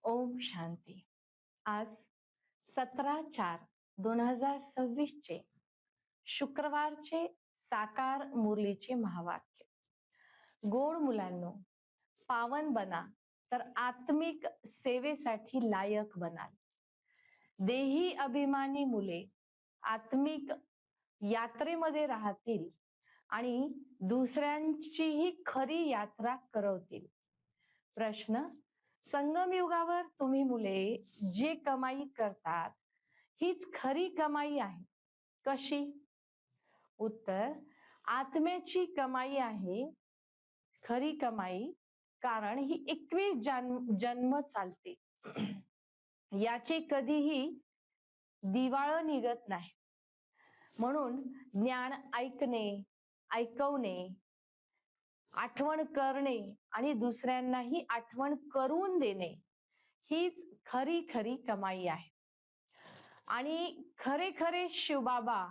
ओम शांती. आज 17/4/2026 चे शुक्रवारचे साकार मुरलीचे महावाक्य. गोड मुलांनो, पावन बना तर आत्मिक सेवेसाठी लायक बनाल. देही अभिमानी मुले आत्मिक यात्रेमध्ये राहतील आणि दुसऱ्यांचीही खरी यात्रा करवतील. प्रश्न: संगम युगावर तुम्ही मुले जे कमाई करतात हीच खरी कमाई आहे, कशी? उत्तर: आत्म्याची कमाई आहे खरी कमाई, कारण ही 21 जन्म चालते. याची कधीही दिवाळ निघत नाही. म्हणून ज्ञान ऐकणे, ऐकवणे, आठवण करणे आणि दुसऱ्यांनाही आठवण करून देणे हीच खरी खरी कमाई आहे. आणि खरे खरे शिवबाबा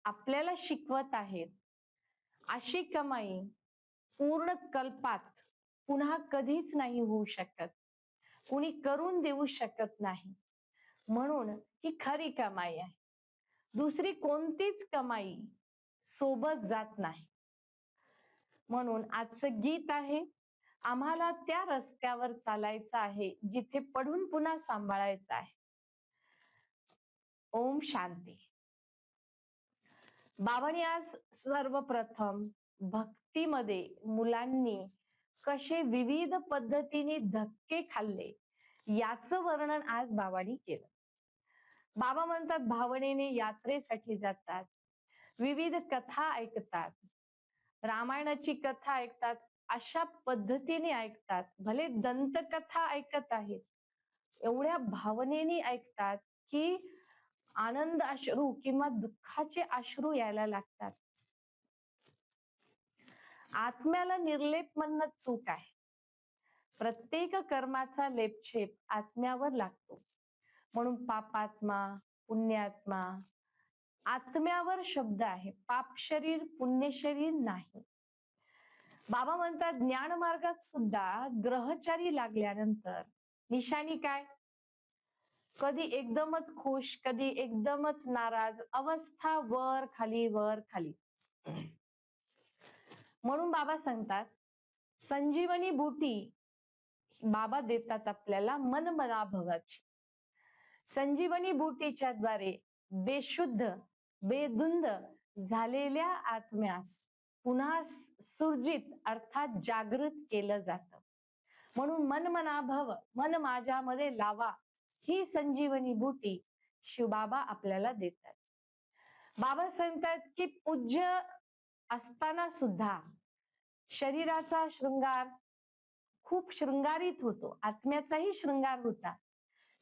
आपल्याला शिकवत आहेत, अशी कमाई पूर्ण कल्पात पुन्हा कधीच नाही होऊ शकत, कुणी करून देऊ शकत नाही. म्हणून ही खरी कमाई आहे. दुसरी कोणतीच कमाई सोबत जात नाही. म्हणून आजचं गीत आहे, आम्हाला त्या रस्त्यावर चालायचं आहे जिथे पडून पुन्हा सांभाळायचं आहे. ओम शांती. बाबांनी आज सर्वप्रथम भक्तीमध्ये मुलांनी कसे विविध पद्धतीने धक्के खाल्ले याचं वर्णन आज बाबांनी केलं. बाबा म्हणतात, भावनेने यात्रेसाठी जातात, विविध कथा ऐकतात, रामायणाची कथा ऐकतात, अशा पद्धतीने ऐकतात. भले दंतकथा ऐकत आहेत, एवढ्या भावनेने ऐकतात की आनंद अश्रू किंवा दुःखाचे अश्रू यायला लागतात. आत्म्याला निर्लेप म्हणणं चूक आहे. प्रत्येक कर्माचा लेपछेप आत्म्यावर लागतो. म्हणून पापात्मा, पुण्यात्मा, आत्म्यावर शब्द आहे. पाप शरीर, पुण्य शरीर नाही. बाबा म्हणतात, ज्ञान मार्गात सुद्धा ग्रहचारी लागल्यानंतर निशाणी काय? कधी एकदमच खुश, कधी एकदमच नाराज, अवस्था वर खाली वर खाली. म्हणून बाबा सांगतात, संजीवनी बूटी बाबा देतात आपल्याला मन मना भवाची. संजीवनी बूटीच्या द्वारे बेशुद्ध, बेधुंद झालेल्या आत्म्यास पुन्हा सुरजित अर्थात जागृत केलं जातं. म्हणून मन मना भव, मन माझ्यामध्ये लावा, ही संजीवनी बूटी शिवबाबा आपल्याला देतात. बाबा सांगतात की पूज्य असताना सुद्धा शरीराचा शृंगार खूप शृंगारित होतो, आत्म्याचाही शृंगार होता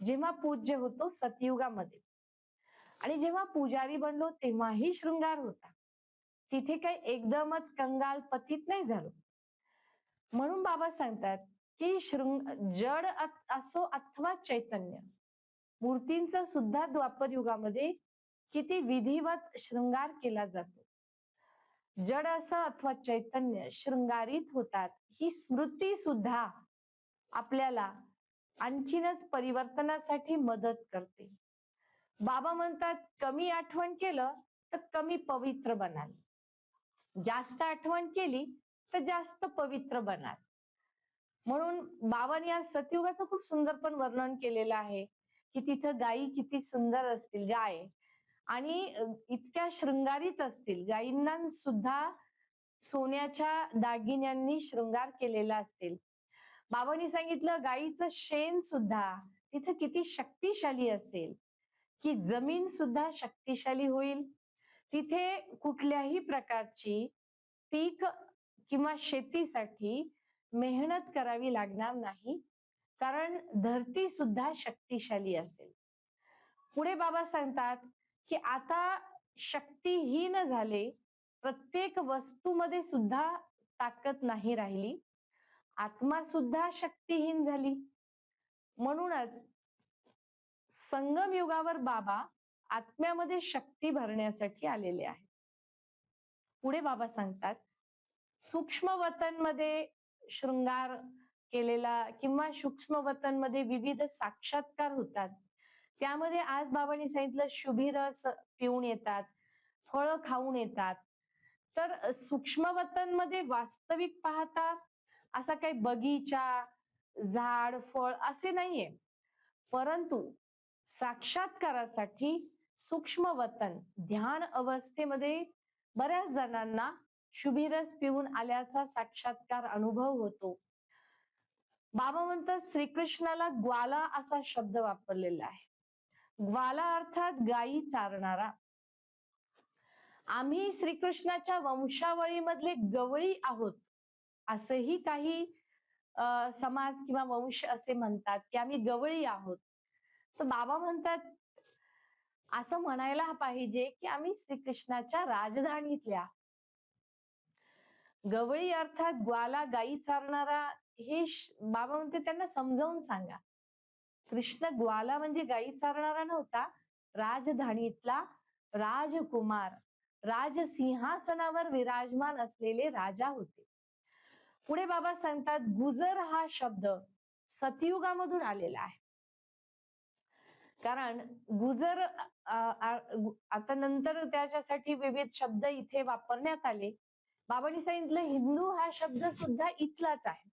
जेव्हा पूज्य होतो सतयुगामध्ये. आणि जेव्हा पुजारी बनलो तेव्हाही शृंगार होता. तिथे काही एकदमच कंगाल पतित नाही झालो. म्हणून बाबा सांगतात की जड असो अथवा चैतन्य, मूर्तींचा सुद्धा द्वापर युगामध्ये किती विधिवत शृंगार केला जातो. जड असं अथवा चैतन्य शृंगारित होतात, ही स्मृती सुद्धा आपल्याला आणखीनच परिवर्तनासाठी मदत करते. बाबा म्हणतात, कमी आठवण केलं तर कमी पवित्र बनाल, जास्त आठवण केली तर जास्त पवित्र बनाल. म्हणून बाबांनी आज सतयुगाचं खूप सुंदर पण वर्णन केलेलं आहे की तिथं गायी किती सुंदर असतील, गाय, आणि इतक्या शृंगारित असतील. गायींना सुद्धा सोन्याच्या दागिन्यांनी शृंगार केलेला असतील. बाबांनी सांगितलं, गायीचं शेण सुद्धा तिथं किती शक्तिशाली असेल, की जमीन सुद्धा शक्तिशाली होईल. तिथे कुठल्याही प्रकारची पीक किंवा शेतीसाठी मेहनत करावी लागणार नाही, कारण धरती सुद्धा शक्तिशाली असेल. पुढे बाबा सांगतात की आता शक्तिहीन झाले, प्रत्येक वस्तूमध्ये सुद्धा ताकद नाही राहिली, आत्मा सुद्धा शक्तिहीन झाली. म्हणूनच संगम युगावर बाबा आत्म्यामध्ये शक्ती भरण्यासाठी आलेले आहेत. पुढे बाबा सांगतात, सूक्ष्म वतनमध्ये शृंगार केलेला किंवा सूक्ष्म वतनमध्ये विविध साक्षात्कार होतात. त्यामध्ये आज बाबांनी सांगितलं शुभी रस पिऊन येतात, फळं खाऊन येतात. तर सूक्ष्म वतनमध्ये वास्तविक पाहता असा काही बगीचा, झाड, फळ असे नाहीये. परंतु साक्षात्कारासाठी सूक्ष्म वतन ध्यान अवस्थेमध्ये बऱ्याच जणांना शुभिरस पिऊन आल्याचा साक्षात्कार अनुभव होतो. बाबा म्हणतात श्रीकृष्णाला ग्वाला असा शब्द वापरलेला आहे. ग्वाला अर्थात गायी चारणारा. आम्ही श्रीकृष्णाच्या वंशावळीमधले गवळी आहोत असंही काही समाज किंवा वंश असे म्हणतात की आम्ही गवळी आहोत. तर बाबा म्हणतात असं म्हणायला पाहिजे की आम्ही श्रीकृष्णाच्या राजधानीतल्या. गवळी अर्थात ग्वाला गायी चारणारा हे बाबा म्हणते त्यांना समजावून सांगा. कृष्ण ग्वाला म्हणजे गायी चारणारा नव्हता, राजधानीतला राजकुमार, राजसिंहासनावर विराजमान असलेले राजा होते. पुढे बाबा सांगतात गुजर हा शब्द सतयुगामधून आलेला आहे. कारण गुजर आता नंतर त्याच्यासाठी विविध शब्द इथे वापरण्यात आले. बाबांनी सांगितलं हिंदू हा शब्द सुद्धा इथलाच आहे.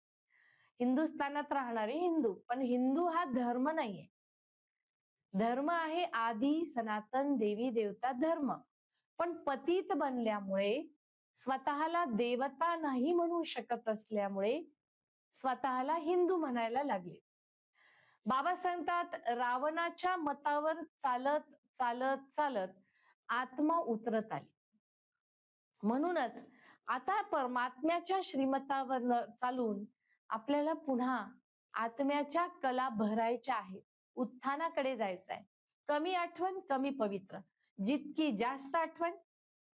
हिंदुस्थानात राहणारे हिंदू, पण हिंदू हा धर्म नाहीये. धर्म आहे आदी सनातन देवी देवता धर्म. पण पतित बनल्यामुळे स्वतःला देवता नाही म्हणू शकत असल्यामुळे स्वतःला हिंदू म्हणायला लागले. बाबा सांगतात रावणाच्या मतावर चालत चालत चालत आत्मा उतरत आली. म्हणूनच आता परमात्म्याच्या श्रीमतावर चालून आपल्याला पुन्हा आत्म्याच्या कला भरायच्या आहेत. उत्थानाकडे जायचं आहे. कमी आठवण कमी पवित्र. जितकी जास्त आठवण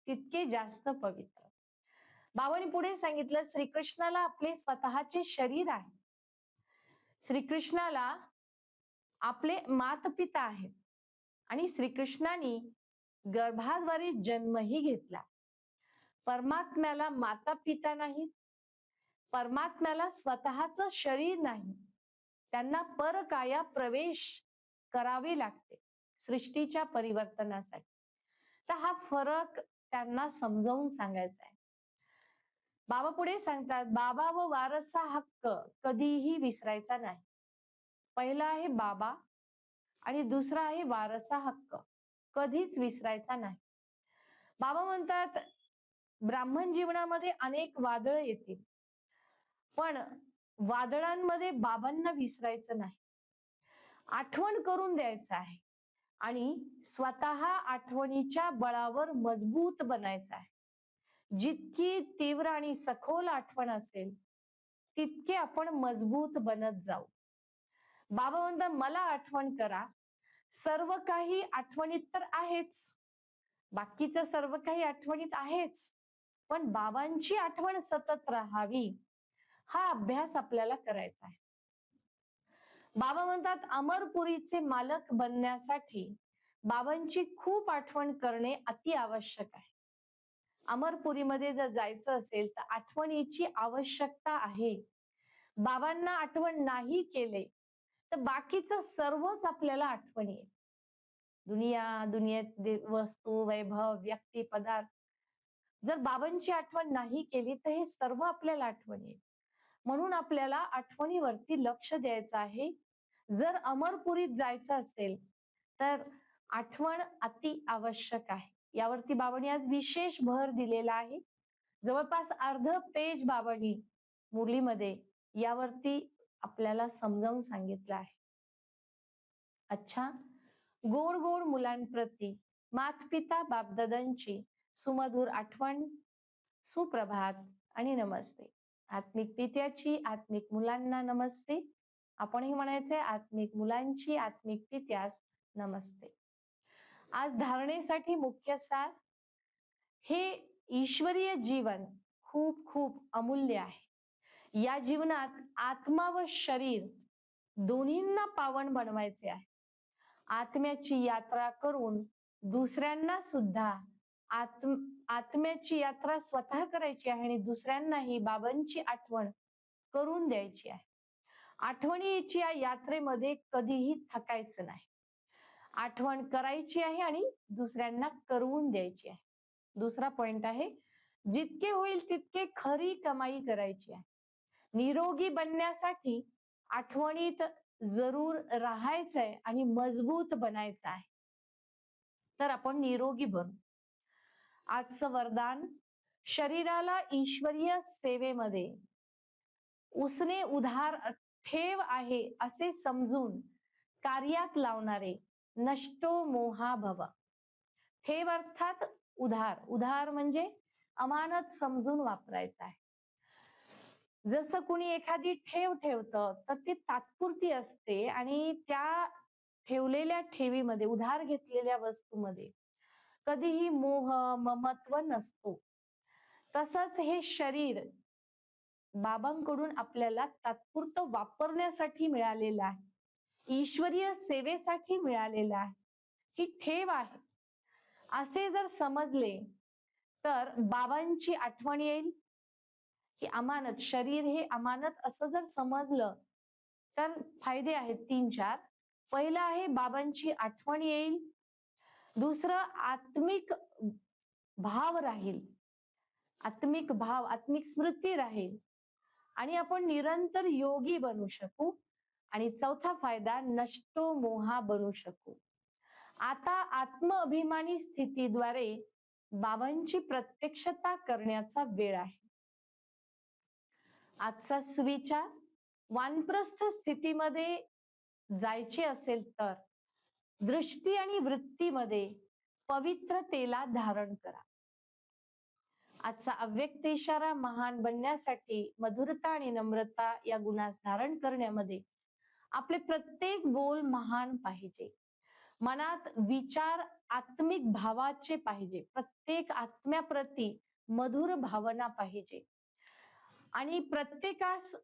तितके जास्त पवित्र. बाबांनी पुढे सांगितलं श्रीकृष्णाला आपले स्वतःचे शरीर आहे. श्रीकृष्णाला आपले मातपिता आहेत आणि श्रीकृष्णाने गर्भाद्वारे जन्मही घेतला. परमात्म्याला माता पिता नाही, परमात्म्याला स्वतःच शरीर नाही. त्यांना परकाया प्रवेश करावे लागते सृष्टीच्या परिवर्तनासाठी. तर हा फरक त्यांना समजावून सांगायचा आहे. बाबा पुढे सांगतात बाबा व वारसा हक्क कधीही विसरायचा नाही. पहिला आहे बाबा आणि दुसरा आहे वारसा हक्क, कधीच विसरायचा नाही. बाबा म्हणतात ब्राह्मण जीवनामध्ये अनेक वादळ येतील, पण वादळांमध्ये बाबांना विसरायचं नाही. आठवण करून द्यायचं आहे आणि स्वतः आठवणीच्या बळावर मजबूत बनायचं आहे. जितकी तीव्र आणि सखोल आठवण असेल तितके आपण मजबूत बनत जाऊ. बाबा म्हणतात मला आठवण करा. सर्व काही आठवणीत तर आहेच, बाकीचं सर्व काही आठवणीत आहेच, पण बाबांची आठवण सतत राहावी हा अभ्यास आपल्याला करायचा आहे. बाबा म्हणतात अमरपुरीचे मालक बनण्यासाठी बाबांची खूप आठवण करणे अति आवश्यक आहे. अमरपुरीमध्ये जर जायचं असेल तर आठवणीची आवश्यकता आहे. बाबांना आठवण नाही केले तर बाकीचं सर्वच आपल्याला आठवणी येईल. दुनियेत वस्तू, वैभव, व्यक्ती, पदार्थ जर बाबांची आठवण नाही केली तर हे सर्व आपल्याला आठवण येईल. म्हणून आपल्याला आठवणीवरती लक्ष द्यायचं आहे. जर अमरपुरीत जायचं असेल तर आठवण अति आवश्यक आहे. यावरती बाबांनी आज विशेष भर दिलेला आहे. जवळपास अर्ध पेज बाबांनी मुरलीमध्ये यावरती आपल्याला समजावून सांगितलं आहे. अच्छा, गोड गोड मुलांप्रती मातपिता बापदादांची सुमधुर आठवण, सुप्रभात आणि नमस्ते. आत्मिक पित्याची आत्मिक मुलांना नमस्ते. आपणही म्हणायचे आत्मिक मुलांची आत्मिक पित्यास नमस्ते. आज धारणेसाठी मुख्य सार, हे ईश्वरीय जीवन खूप खूप अमूल्य आहे. या जीवनात आत्मा व शरीर दोन्हींना पावन बनवायचे आहे. आत्म्याची यात्रा करून दुसऱ्यांना सुद्धा आत्म्याची यात्रा स्वतः करायची आहे आणि दुसऱ्यांनाही बाबांची आठवण करून द्यायची आहे. आठवणीची या यात्रेमध्ये कधीही थकायचं नाही. आठवण करायची आहे आणि दुसऱ्यांना करवून द्यायची आहे. दुसरा पॉइंट आहे, जितके होईल तितके खरी कमाई करायची आहे. निरोगी बनण्यासाठी आठवणीत जरूर राहायचंय आणि मजबूत बनायचं आहे. तर आपण निरोगी बनू. आजचं वरदान, शरीराला ईश्वरीय सेवेमध्ये उसने उधार ठेव आहे असे समजून कार्यात लावणारे नष्टो मोहा भव. ठेव अर्थात उधार. उधार म्हणजे अमानत समजून वापरायचं आहे. जसं कुणी एखादी ठेव ठेवतं तर ती तात्पुरती असते आणि त्या ठेवलेल्या ठेवीमध्ये, उधार घेतलेल्या वस्तूमध्ये कधीही मोह ममत्व नसतो. तसंच हे शरीर बाबांकडून आपल्याला तात्पुरतं वापरण्यासाठी मिळालेलं आहे. ईश्वरीय सेवेसाठी मिळालेलं आहे. ही ठेव आहे असे जर समजले तर बाबांची आठवण येईल. की अमानत, शरीर हे अमानत असं जर समजलं तर फायदे आहेत 3-4. पहिला आहे बाबांची आठवण येईल. दुसरं आत्मिक भाव राहील. आत्मिक भाव, आत्मिक स्मृती राहील आणि आपण निरंतर योगी बनू शकू. आणि चौथा फायदा, नष्टो मोहा बनू शकू. आता आत्मअभिमानी स्थितीद्वारे बाबांची प्रत्यक्षता करण्याचा वेळ आहे. आजचा सुविचार, वानप्रस्थ स्थितीमध्ये जायचे असेल तर दृष्टी आणि वृत्तीमध्ये पवित्रतेला धारण करा. आजचा अव्यक्त इशारा, महान बनण्यासाठी मधुरता आणि नम्रता या गुणास धारण करण्यामध्ये आपले प्रत्येक बोल महान पाहिजे. मनात विचार आत्मिक भावाचे पाहिजे. प्रत्येक आत्म्याप्रती मधुर भावना पाहिजे आणि प्रत्येकास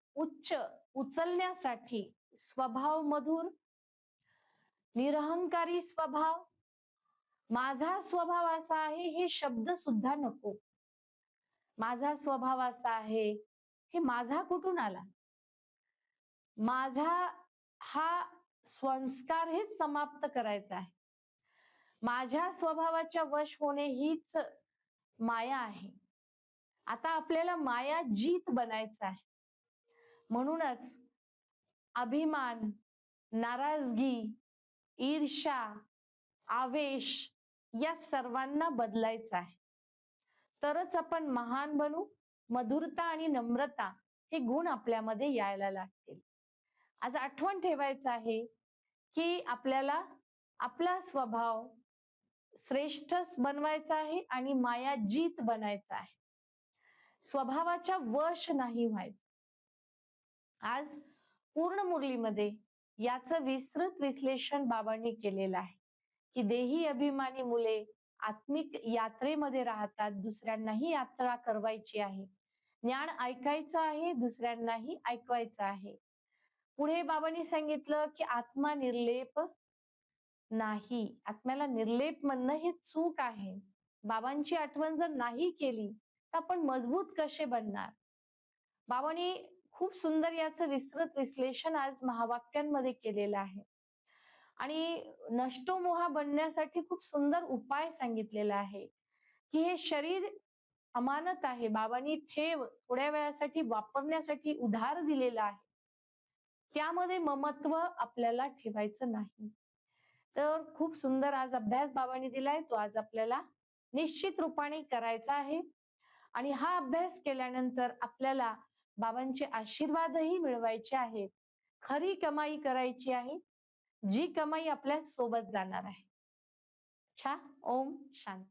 उचलण्यासाठी स्वभाव मधुर, निरहंकारी स्वभाव, माझा स्वभाव असा आहे हे शब्द सुद्धा नको. माझा स्वभाव असा आहे, हे माझा कुठून आला? माझा हा संस्कार हेच समाप्त करायचा आहे. माझ्या स्वभावाच्या वश होणे हीच माया आहे. आता आपल्याला माया जीत बनायचं आहे. म्हणूनच अभिमान, नाराजगी, ईर्ष्या, आवेश या सर्वांना बदलायचं आहे. तरच आपण महान बनू. मधुरता आणि नम्रता हे गुण आपल्यामध्ये यायला लागतील. आज आठवण ठेवायचं आहे की आपल्याला आपला स्वभाव श्रेष्ठ बनवायचा आहे आणि माया जीत बनायचा आहे. स्वभावाच्या वश नाही व्हायचं. आज पूर्ण मुरलीमध्ये याचं विस्तृत विश्लेषण बाबांनी केलेलं आहे की देही अभिमानी मुले आत्मिक यात्रेमध्ये राहतात. दुसऱ्यांनाही यात्रा करवायची आहे. ज्ञान ऐकायचं आहे, दुसऱ्यांनाही ऐकवायचं आहे. पुढे बाबांनी सांगितलं की आत्मा निर्लेप नाही. आत्म्याला निर्लेप म्हणणं हे चूक आहे. बाबांची आठवण जर नाही केली तर आपण मजबूत कसे बनणार? बाबांनी खूप सुंदर याचं विस्तृत विश्लेषण आज महावाक्यांमध्ये केलेलं आहे आणि नष्टो मोहा बनण्यासाठी खूप सुंदर उपाय सांगितलेला आहे की हे शरीर अमानत आहे. बाबांनी ठेव थोड्या वेळासाठी वापरण्यासाठी उधार दिलेला आहे. त्यामध्ये ममत्व आपल्याला ठेवायचं नाही. तर खूप सुंदर आज अभ्यास बाबांनी दिलाय. तो आज आपल्याला निश्चित रूपाने करायचा आहे आणि हा अभ्यास केल्यानंतर आपल्याला बाबांचे आशीर्वादही मिळवायचे आहेत. खरी कमाई करायची आहे, जी कमाई आपल्या सोबत जाणार आहे. छा ओम शांती.